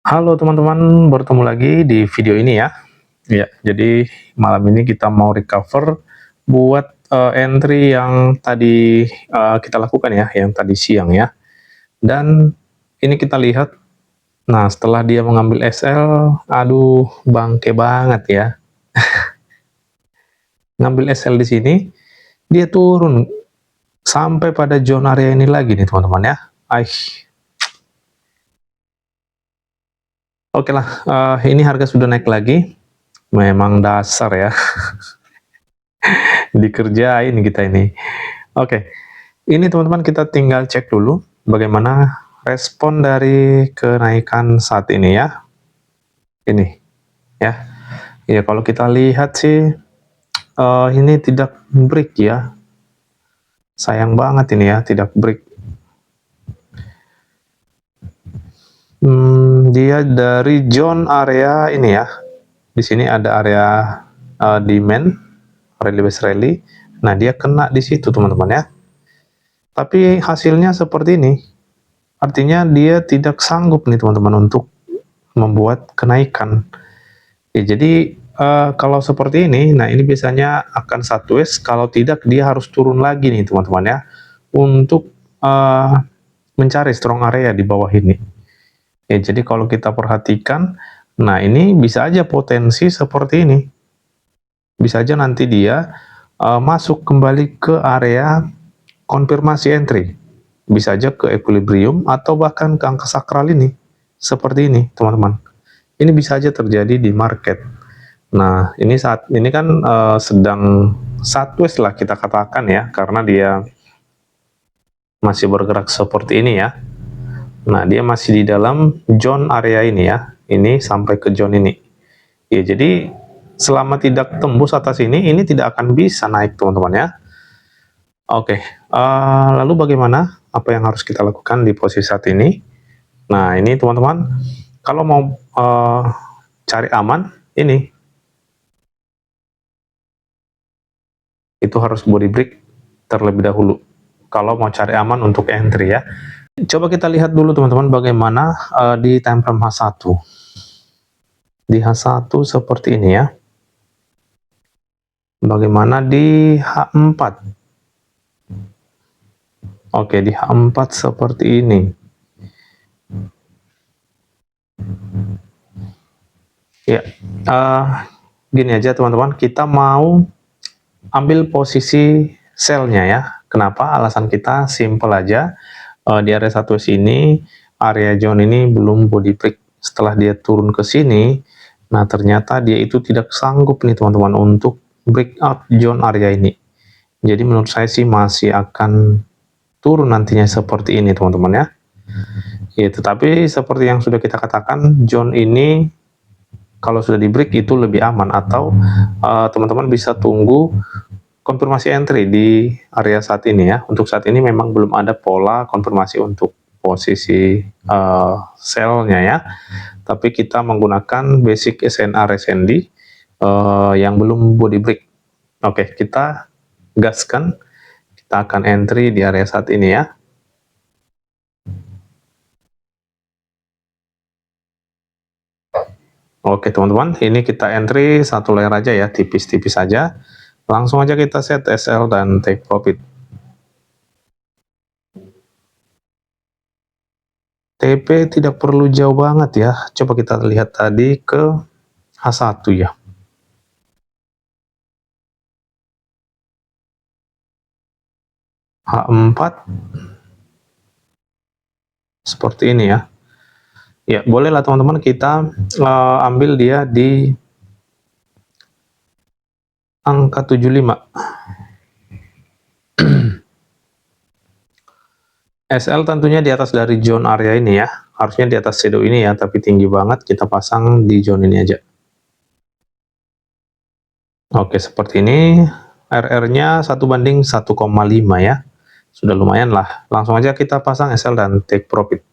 Halo teman-teman, bertemu lagi di video ini ya. Ya, jadi malam ini kita mau recover buat entry yang tadi kita lakukan ya, yang tadi siang ya. Dan ini kita lihat, nah setelah dia mengambil SL, aduh bangke banget ya. Ngambil SL di sini, dia turun sampai pada zone area ini lagi nih teman-teman ya. Oke lah, ini harga sudah naik lagi. Memang dasar ya, dikerjain kita ini. Oke, ini teman-teman kita tinggal cek dulu bagaimana respon dari kenaikan saat ini ya. Ini ya. Ya kalau kita lihat sih ini tidak break ya. Sayang banget ini ya tidak break. Dia dari zone area ini ya. Di sini ada area demand, rally base rally. Nah, dia kena di situ teman-teman ya. Tapi hasilnya seperti ini. Artinya dia tidak sanggup nih teman-teman untuk membuat kenaikan. Ya, jadi kalau seperti ini, nah ini biasanya akan sideways, kalau tidak dia harus turun lagi nih teman-teman ya, untuk mencari strong area di bawah ini. Ya, jadi kalau kita perhatikan, nah ini bisa aja potensi seperti ini. Bisa aja nanti dia masuk kembali ke area konfirmasi entry. Bisa aja ke equilibrium atau bahkan ke angka sakral ini. Seperti ini, teman-teman. Ini bisa aja terjadi di market. Nah, ini saat ini kan sedang sideways lah kita katakan ya, karena dia masih bergerak seperti ini ya. Nah, dia masih di dalam zone area ini ya. Ini sampai ke zone ini. Ya, jadi selama tidak tembus atas ini tidak akan bisa naik teman-teman ya. Oke, lalu bagaimana? Apa yang harus kita lakukan di posisi saat ini? Nah, ini teman-teman, kalau mau cari aman, ini itu harus body break terlebih dahulu kalau mau cari aman untuk entry ya. Coba kita lihat dulu teman-teman bagaimana di time frame H1. Di H1 seperti ini ya. Bagaimana di H4? Oke, di H4 seperti ini. Ya, gini aja teman-teman, kita mau ambil posisi sell-nya ya. Kenapa? Alasan kita simple aja. Di area satu sini, area zone ini belum body break. Setelah dia turun ke sini, nah ternyata dia itu tidak sanggup nih teman-teman untuk breakout zone area ini. Jadi menurut saya sih masih akan turun nantinya seperti ini teman-teman ya. Ya, tetapi seperti yang sudah kita katakan, zone ini kalau sudah di break itu lebih aman, atau teman-teman bisa tunggu konfirmasi entry di area saat ini ya. Untuk saat ini memang belum ada pola konfirmasi untuk posisi sell-nya ya. Tapi kita menggunakan basic SNR SND yang belum body break. Oke, kita gaskan. Kita akan entry di area saat ini ya. Oke teman-teman, ini kita entry satu layer aja ya, tipis-tipis saja. Langsung aja kita set SL dan take profit. TP tidak perlu jauh banget ya. Coba kita lihat tadi ke H1 ya. H4 seperti ini ya. Ya, bolehlah teman-teman kita ambil dia di angka 75. SL tentunya di atas dari zone area ini ya. Harusnya di atas shadow ini ya, tapi tinggi banget, kita pasang di zone ini aja. Oke, seperti ini. RR-nya 1:1,5 ya. Sudah lumayan lah. Langsung aja kita pasang SL dan take profit.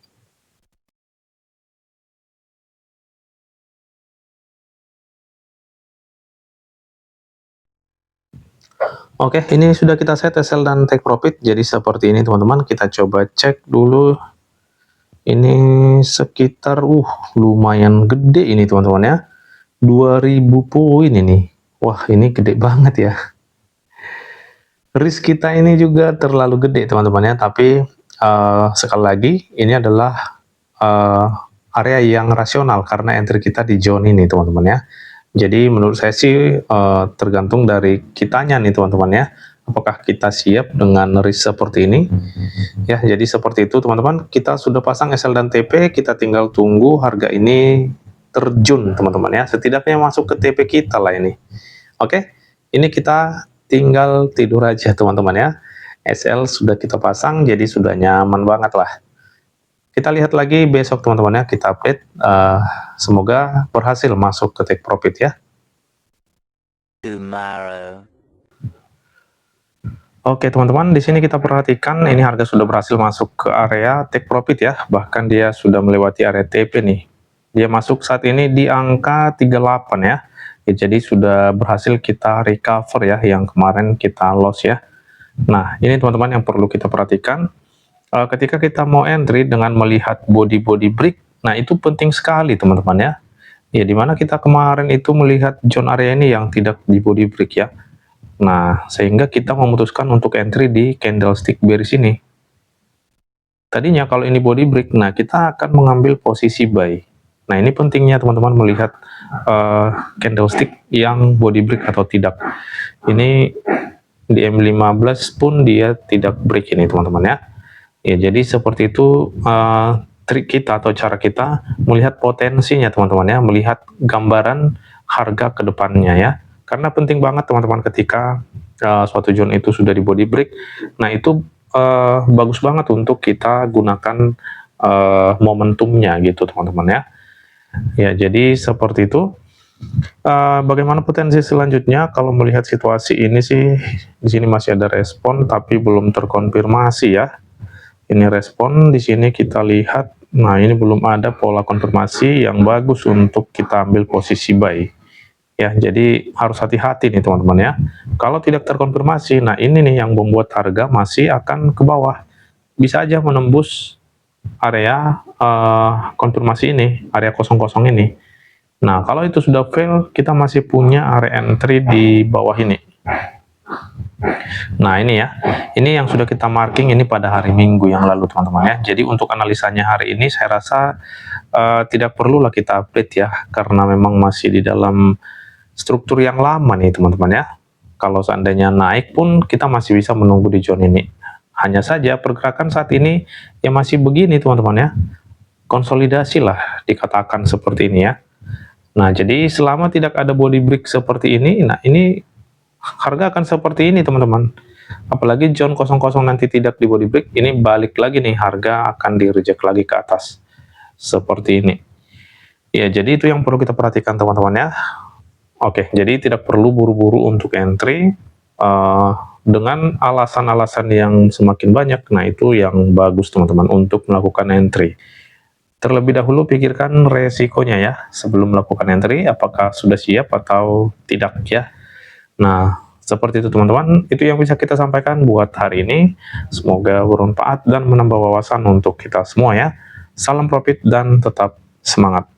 Oke, ini sudah kita set SL dan take profit. Jadi seperti ini teman-teman. Kita coba cek dulu Ini sekitar lumayan gede ini teman-teman ya. 2000 poin ini. Wah, ini gede banget ya. Risk kita ini juga terlalu gede teman-teman ya, tapi sekali lagi ini adalah area yang rasional karena entry kita di zone ini teman-teman ya. Jadi menurut saya sih tergantung dari kitanya nih teman-teman ya, apakah kita siap dengan risk seperti ini ya. Jadi seperti itu teman-teman, kita sudah pasang SL dan TP, kita tinggal tunggu harga ini terjun teman-teman ya, setidaknya masuk ke TP kita lah ini. Oke, ini kita tinggal tidur aja teman-teman ya. SL sudah kita pasang, jadi sudah nyaman banget lah. Kita lihat lagi besok teman-teman ya, kita update. Semoga berhasil masuk ke take profit ya. Tomorrow. Oke teman-teman, di sini kita perhatikan ini harga sudah berhasil masuk ke area take profit ya. Bahkan dia sudah melewati area TP nih. Dia masuk saat ini di angka 38 ya. Jadi sudah berhasil kita recover ya, yang kemarin kita loss ya. Nah, ini teman-teman yang perlu kita perhatikan. Ketika kita mau entry dengan melihat body break, nah itu penting sekali teman-teman ya. Ya, dimana kita kemarin itu melihat zone area ini yang tidak di body break ya. Nah, sehingga kita memutuskan untuk entry di candlestick bearish ini. Tadinya kalau ini body break, nah kita akan mengambil posisi buy. Nah, ini pentingnya teman-teman melihat candlestick yang body break atau tidak. Ini di M15 pun dia tidak break ini teman-teman ya. Ya, jadi seperti itu trik kita atau cara kita melihat potensinya teman-teman ya, melihat gambaran harga ke depannya ya. Karena penting banget teman-teman ketika suatu zone itu sudah di body break, nah itu bagus banget untuk kita gunakan momentumnya gitu teman-teman ya. Ya, jadi seperti itu. Bagaimana potensi selanjutnya? Kalau melihat situasi ini sih, di sini masih ada respon tapi belum terkonfirmasi ya. Ini respon di sini kita lihat, nah ini belum ada pola konfirmasi yang bagus untuk kita ambil posisi buy. Ya, jadi harus hati-hati nih teman-teman ya. Kalau tidak terkonfirmasi, nah ini nih yang membuat harga masih akan ke bawah. Bisa aja menembus area konfirmasi ini, area 00 ini. Nah, kalau itu sudah fail, kita masih punya area entry di bawah ini. Nah, ini ya. Ini yang sudah kita marking ini pada hari Minggu yang lalu, teman-teman ya. Jadi untuk analisanya hari ini saya rasa tidak perlulah kita update ya, karena memang masih di dalam struktur yang lama nih, teman-teman ya. Kalau seandainya naik pun kita masih bisa menunggu di zone ini. Hanya saja pergerakan saat ini ya masih begini, teman-teman ya. Konsolidasi lah dikatakan seperti ini ya. Nah, jadi selama tidak ada body break seperti ini, nah ini harga akan seperti ini teman-teman. Apalagi zone 00 nanti tidak di body break, ini balik lagi nih, harga akan di reject lagi ke atas seperti ini ya. Jadi itu yang perlu kita perhatikan teman-teman ya. Oke, jadi tidak perlu buru-buru untuk entry dengan alasan-alasan yang semakin banyak. Nah, itu yang bagus teman-teman untuk melakukan entry. Terlebih dahulu pikirkan resikonya ya sebelum melakukan entry, apakah sudah siap atau tidak ya. Nah, seperti itu teman-teman, itu yang bisa kita sampaikan buat hari ini. Semoga bermanfaat dan menambah wawasan untuk kita semua ya. Salam profit dan tetap semangat.